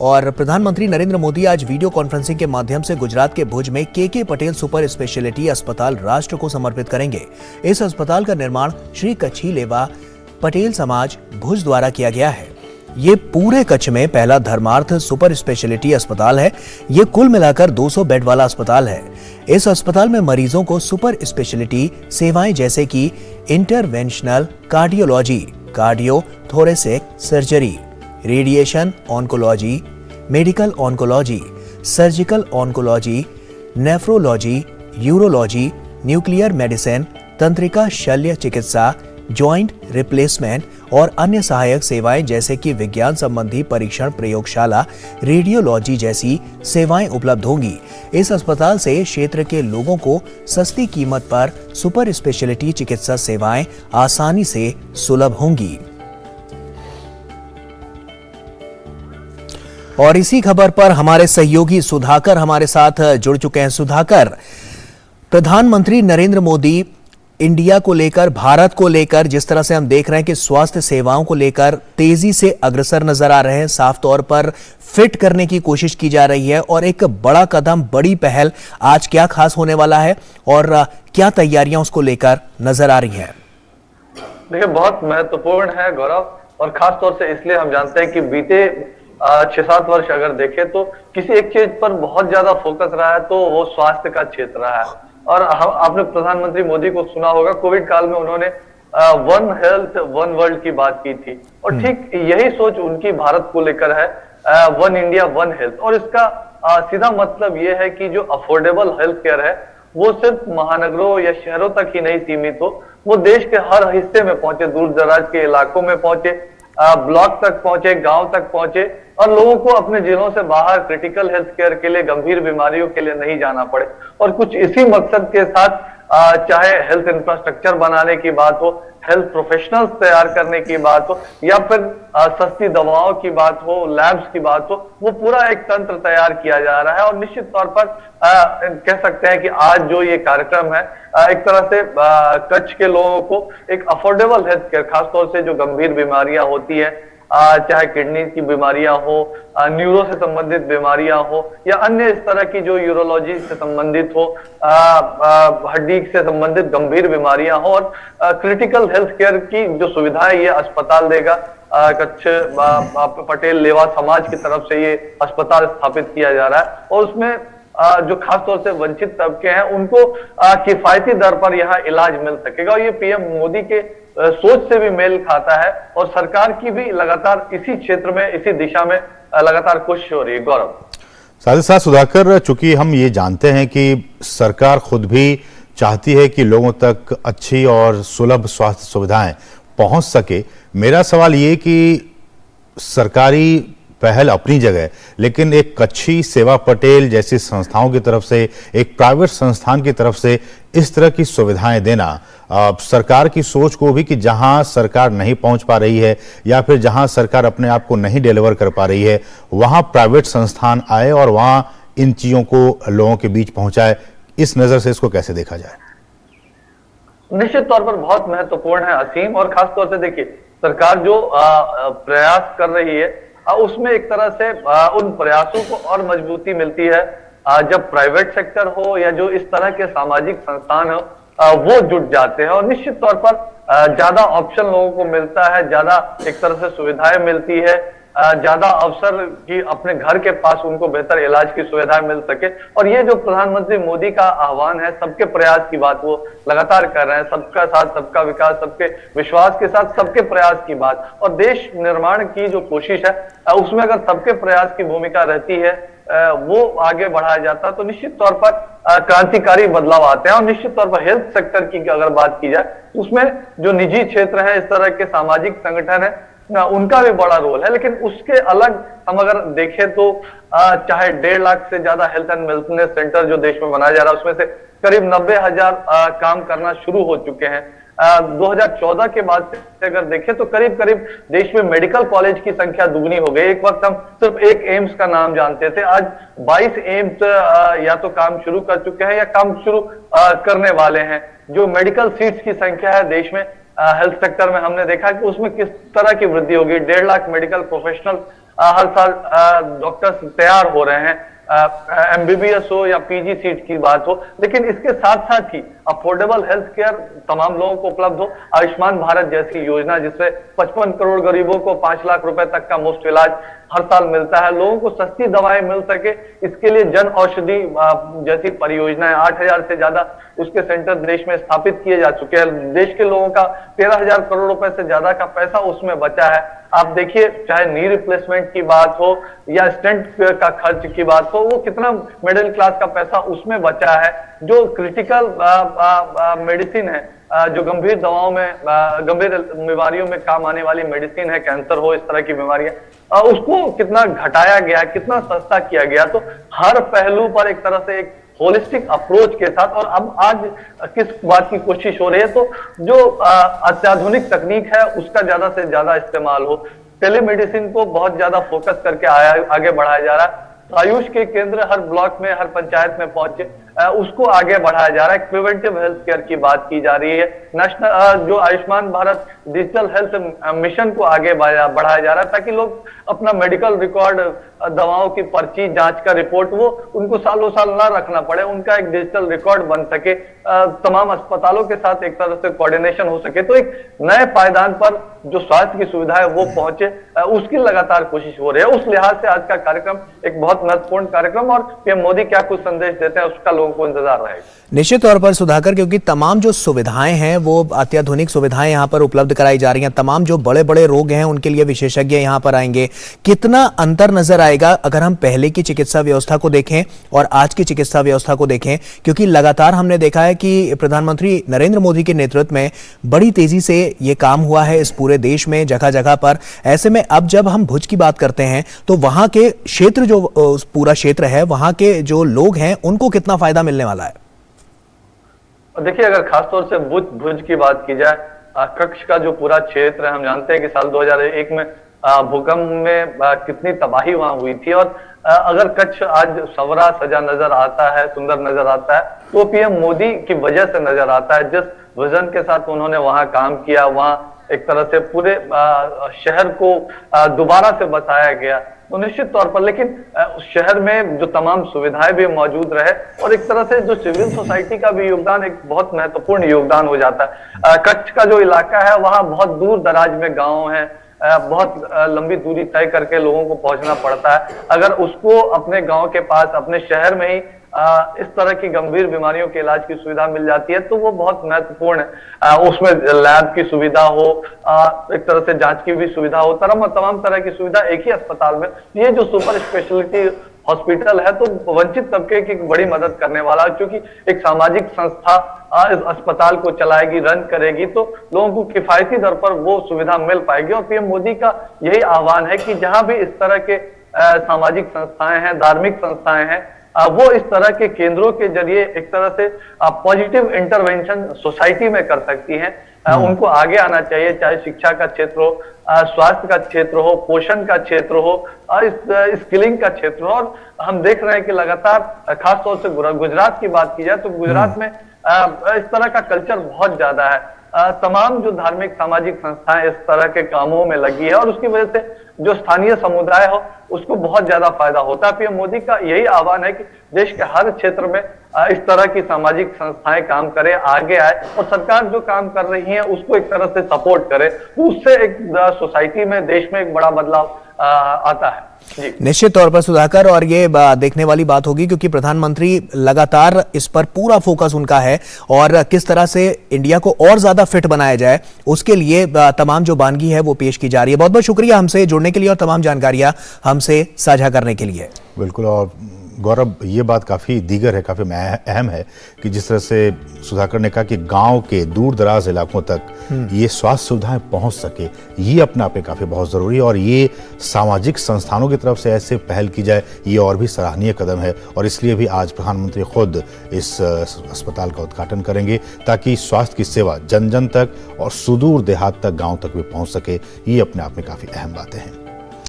और प्रधानमंत्री नरेंद्र मोदी आज वीडियो कॉन्फ्रेंसिंग के माध्यम से गुजरात के भुज में के पटेल सुपर स्पेशलिटी अस्पताल राष्ट्र को समर्पित करेंगे। इस अस्पताल का निर्माण श्री कच्छी लेवा पटेल समाज भुज द्वारा किया गया है। ये पूरे कच्छ में पहला धर्मार्थ सुपर स्पेशलिटी अस्पताल है। ये कुल मिलाकर 200 बेड वाला अस्पताल है। इस अस्पताल में मरीजों को सुपर स्पेशलिटी सेवाएं जैसे कि interventional cardiology, cardio thoracic surgery, radiation oncology, medical oncology, surgical oncology, nephrology, urology, nuclear medicine, तंत्रिका शल्य चिकित्सा, जॉइंट रिप्लेसमेंट और अन्य सहायक सेवाएं जैसे कि विज्ञान संबंधी परीक्षण प्रयोगशाला, रेडियोलॉजी जैसी सेवाएं उपलब्ध होंगी। इस अस्पताल से क्षेत्र के लोगों को सस्ती कीमत पर सुपर स्पेशलिटी चिकित्सा सेवाएं आसानी से सुलभ होंगी। और इसी खबर पर हमारे सहयोगी सुधाकर हमारे साथ जुड़ चुके हैं। सुधाकर, प्रधानमंत्री नरेंद्र मोदी इंडिया को लेकर, भारत को लेकर जिस तरह से हम देख रहे हैं कि स्वास्थ्य सेवाओं को लेकर तेजी से अग्रसर नजर आ रहे हैं, साफ तौर पर फिट करने की कोशिश की जा रही है और एक बड़ा कदम, बड़ी पहल आज क्या खास होने वाला है और क्या तैयारियां उसको लेकर नजर आ रही हैं? देखिए, बहुत महत्वपूर्ण है गौरव, और खास तौर से इसलिए हम जानते हैं कि बीते 6-7 वर्ष अगर देखें तो किसी एक चीज पर बहुत ज्यादा फोकस रहा है तो वो स्वास्थ्य का क्षेत्र रहा है। और आपने प्रधानमंत्री मोदी को सुना होगा, कोविड काल में उन्होंने वन हेल्थ वन वर्ल्ड की बात की थी, और ठीक यही सोच उनकी भारत को लेकर है, वन इंडिया वन हेल्थ। और इसका सीधा मतलब ये है कि जो अफोर्डेबल हेल्थ केयर है वो सिर्फ महानगरों या शहरों तक ही नहीं सीमित हो, वो देश के हर हिस्से में पहुंचे, दूर दराज के इलाकों में पहुंचे, ब्लॉक तक पहुंचे, गांव तक पहुंचे, और लोगों को अपने जिलों से बाहर क्रिटिकल हेल्थ केयर के लिए, गंभीर बीमारियों के लिए नहीं जाना पड़े। और कुछ इसी मकसद के साथ चाहे हेल्थ इंफ्रास्ट्रक्चर बनाने की बात हो, हेल्थ प्रोफेशनल्स तैयार करने की बात हो, या फिर सस्ती दवाओं की बात हो, लैब्स की बात हो, वो पूरा एक तंत्र तैयार किया जा रहा है। और निश्चित तौर पर कह सकते हैं कि आज जो ये कार्यक्रम है एक तरह से कच्छ के लोगों को एक अफोर्डेबल हेल्थ केयर, खासतौर से जो गंभीर बीमारियां होती है, चाहे किडनी की बीमारियां हो, न्यूरो से संबंधित बीमारियां हो, या अन्य इस तरह की जो यूरोलॉजी से संबंधित हो, हड्डी से संबंधित गंभीर बीमारियां हो, और क्रिटिकल हेल्थ केयर की जो सुविधाएं ये अस्पताल देगा। कच्छ पटेल लेवा समाज की तरफ से ये अस्पताल स्थापित किया जा रहा है, और उसमें जो खासतौर से वंचित तबके हैं उनको किफायती दर पर यहाँ इलाज मिल सकेगा। और ये पीएम मोदी के सोच से भी मेल खाता है, और सरकार की भी लगातार इसी क्षेत्र में, इसी दिशा में लगातार कोशिश हो रही है। गौरव, साथ ही साथ सुधाकर, चूंकि हम ये जानते हैं कि सरकार खुद भी चाहती है कि लोगों तक अच्छी और सुलभ स्वास्थ्य सुविधाएं पहुंच सके, मेरा सवाल ये कि सरकारी पहल अपनी जगह, लेकिन एक कच्छी सेवा पटेल जैसी संस्थाओं की तरफ से, एक प्राइवेट संस्थान की तरफ से इस तरह की सुविधाएं देना सरकार की सोच को भी कि जहां सरकार नहीं पहुंच पा रही है या फिर जहां सरकार अपने आप को नहीं डिलीवर कर पा रही है, वहां प्राइवेट संस्थान आए और वहां इन चीजों को लोगों के बीच पहुंचाए, इस नजर से इसको कैसे देखा जाए? निश्चित तौर पर बहुत महत्वपूर्ण है असीम, और खासतौर से देखिए सरकार जो प्रयास कर रही है उसमें एक तरह से उन प्रयासों को और मजबूती मिलती है जब प्राइवेट सेक्टर हो या जो इस तरह के सामाजिक संस्थान हो वो जुट जाते हैं, और निश्चित तौर पर ज्यादा ऑप्शन लोगों को मिलता है, ज्यादा एक तरह से सुविधाएं मिलती है, ज्यादा अवसर की अपने घर के पास उनको बेहतर इलाज की सुविधाएं मिल सके। और ये जो प्रधानमंत्री मोदी का आह्वान है, सबके प्रयास की बात वो लगातार कर रहे हैं, सबका साथ सबका विकास, सबके विश्वास के साथ सबके प्रयास की बात, और देश निर्माण की जो कोशिश है उसमें अगर सबके प्रयास की भूमिका रहती है, वो आगे बढ़ाया जाता, तो निश्चित तौर पर क्रांतिकारी बदलाव आते हैं। और निश्चित तौर पर हेल्थ सेक्टर की अगर बात की जाए, उसमें जो निजी क्षेत्र है, इस तरह के सामाजिक संगठन है, उनका भी बड़ा रोल है। लेकिन उसके अलग हम अगर देखें तो चाहे 1.5 लाख से ज्यादा हेल्थ एंड वेलनेस सेंटर जो देश में बनाया जा रहा है, उसमें से करीब 90,000 काम करना शुरू हो चुके हैं। 2014 के बाद से अगर देखें तो करीब करीब देश में मेडिकल कॉलेज की संख्या दुगनी हो गई। एक वक्त हम सिर्फ एक एम्स का नाम जानते थे, आज 22 एम्स या तो काम शुरू कर चुके हैं या काम शुरू करने वाले हैं। जो मेडिकल सीट्स की संख्या है देश में हेल्थ सेक्टर में, हमने देखा कि उसमें किस तरह की वृद्धि होगी। 1.5 लाख मेडिकल प्रोफेशनल हर साल डॉक्टर्स तैयार हो रहे हैं, एमबीबीएस हो या पीजी सीट की बात हो, लेकिन इसके साथ साथ ही अफोर्डेबल हेल्थ केयर तमाम लोगों को उपलब्ध हो। आयुष्मान भारत जैसी योजना जिसमें 55 करोड़ गरीबों को 5 लाख रुपए तक का मुफ्त इलाज हर साल मिलता है, लोगों को सस्ती दवाएं मिल सके, इसके लिए जन औषधि जैसी परियोजनाएं 8000 से ज्यादा उसके सेंटर देश में स्थापित किए जा चुके हैं। देश के लोगों का 13,000 करोड़ रुपए से ज्यादा का पैसा उसमें बचा है। आप देखिए, चाहे नी रिप्लेसमेंट की बात हो या स्टेंट का खर्च की बात हो, वो कितना मिडिल क्लास का पैसा उसमें बचा है। जो क्रिटिकल मेडिसिन है, जो गंभीर दवाओं में, गंभीर बीमारियों में काम आने वाली मेडिसिन है, कैंसर हो, इस तरह की बीमारियां, उसको कितना घटाया गया, कितना सस्ता किया गया। तो हर पहलू पर एक तरह से एक होलिस्टिक अप्रोच के साथ, और अब आज किस बात की कोशिश हो रही है, तो जो अत्याधुनिक तकनीक है उसका ज्यादा से ज्यादा इस्तेमाल हो। टेलीमेडिसिन को बहुत ज्यादा फोकस करके आगे बढ़ाया जा रहा है। आयुष के केंद्र हर ब्लॉक में, हर पंचायत में पहुंचे, उसको आगे बढ़ाया जा रहा है। प्रिवेंटिव हेल्थ केयर की बात की जा रही है। नेशनल जो Ayushman Bharat digital health mission को आगे बढ़ाया जा रहा है, ताकि लोग अपना मेडिकल रिकॉर्ड, दवाओं की पर्ची, जांच का रिपोर्ट, वो उनको सालों साल ना रखना पड़े, उनका एक डिजिटल रिकॉर्ड बन सके, तमाम अस्पतालों के साथ एक तरह से कोऑर्डिनेशन हो सके, तो एक नए पायदान पर जो स्वास्थ्य की सुविधा है वो पहुंचे, उसकी लगातार कोशिश हो रही है। उस लिहाज से आज का कार्यक्रम एक बहुत महत्वपूर्ण कार्यक्रम, और पीएम मोदी क्या कुछ संदेश देते हैं उसका लोगों को इंतजार रहेगा। निश्चित तौर पर सुधाकर, क्योंकि तमाम जो सुविधाएं हैं वो अत्याधुनिक सुविधाएं यहाँ पर उपलब्ध कराई जा रही हैं। तमाम जो बड़े बड़े रोग हैं उनके लिए विशेषज्ञ यहाँ पर आएंगे। कितना अंतर नजर आएगा अगर हम पहले की चिकित्सा व्यवस्था को देखें और आज की चिकित्सा व्यवस्था को देखें? क्योंकि लगातार हमने देखा है कि प्रधानमंत्री नरेंद्र मोदी के नेतृत्व में बड़ी तेजी से ये काम हुआ है इस पूरे देश में, जगह जगह पर। ऐसे में अब जब हम भुज की बात करते हैं तो वहां के क्षेत्र, जो पूरा क्षेत्र है, वहां के जो लोग हैं, उनको कितना फायदा मिलने वाला है? देखिए, अगर खासतौर से भुज की बात की जाए, कच्छ का जो पूरा क्षेत्र है, हम जानते हैं कि साल 2001 में भूकंप में कितनी तबाही वहां हुई थी, और अगर कच्छ आज सवरा सजा नजर आता है, सुंदर नजर आता है, तो पीएम मोदी की वजह से नजर आता है। जिस विजन के साथ उन्होंने वहां काम किया, वहां एक तरह से पूरे शहर को दोबारा से बसाया गया, तो निश्चित तौर पर, लेकिन उस शहर में जो तमाम सुविधाएं भी मौजूद रहे, और एक तरह से जो सिविल सोसाइटी का भी योगदान एक बहुत महत्वपूर्ण योगदान हो जाता है। कच्छ का जो इलाका है वहां बहुत दूर दराज में गांव है, बहुत लंबी दूरी तय करके लोगों को पहुंचना पड़ता है। अगर उसको अपने गांव के पास, अपने शहर में ही इस तरह की गंभीर बीमारियों के इलाज की सुविधा मिल जाती है, तो वो बहुत महत्वपूर्ण है। उसमें लैब की सुविधा हो, एक तरह से जांच की भी सुविधा हो, तमाम तरह की सुविधा एक ही अस्पताल में। ये जो सुपर स्पेशलिटी हॉस्पिटल है, तो वंचित तबके की बड़ी मदद करने वाला, क्योंकि एक सामाजिक संस्था इस अस्पताल को चलाएगी, रन करेगी, तो लोगों को किफायती दर पर वो सुविधा मिल पाएगी। और पीएम मोदी का यही आह्वान है कि जहां भी इस तरह के सामाजिक संस्थाएं हैं, धार्मिक संस्थाएं हैं, वो इस तरह के केंद्रों के जरिए एक तरह से पॉजिटिव इंटरवेंशन सोसाइटी में कर सकती हैं। उनको आगे आना चाहिए, चाहे शिक्षा का क्षेत्र हो, स्वास्थ्य का क्षेत्र हो, पोषण का क्षेत्र हो, और स्किलिंग का क्षेत्र हो। और हम देख रहे हैं कि लगातार, खासतौर से गुजरात की बात की जाए तो गुजरात में इस तरह का कल्चर बहुत ज्यादा है। तमाम जो धार्मिक सामाजिक संस्थाएं इस तरह के कामों में लगी है, और उसकी वजह से जो स्थानीय समुदाय हो उसको बहुत ज्यादा फायदा होता है। पीएम मोदी का यही आह्वान है कि देश के हर क्षेत्र में इस तरह की सामाजिक संस्थाएं काम करे, आगे आए, और सरकार जो काम कर रही है उसको एक तरह से सपोर्ट करे, तो उससे एक सोसाइटी में, देश में एक बड़ा बदलाव आता है। निश्चित तौर पर सुधाकर, और ये देखने वाली बात होगी क्योंकि प्रधानमंत्री लगातार इस पर पूरा फोकस उनका है, और किस तरह से इंडिया को और ज्यादा फिट बनाया जाए उसके लिए तमाम जो बानगी है वो पेश की जा रही है। बहुत बहुत शुक्रिया हमसे जुड़ने के लिए और तमाम जानकारियां हमसे साझा करने के लिए। बिल्कुल, और गौरव, ये बात काफ़ी दीगर है, काफ़ी अहम है कि जिस तरह से सुधाकर ने कहा कि गांव के दूर दराज इलाकों तक ये स्वास्थ्य सुविधाएं पहुंच सके, ये अपने आप में काफ़ी बहुत ज़रूरी है, और ये सामाजिक संस्थानों की तरफ से ऐसे पहल की जाए, ये और भी सराहनीय कदम है। और इसलिए भी आज प्रधानमंत्री खुद इस अस्पताल का उद्घाटन करेंगे, ताकि स्वास्थ्य की सेवा जन जन तक और सुदूर देहात तक, गाँव तक भी पहुँच सके। ये अपने आप में काफ़ी अहम बातें हैं।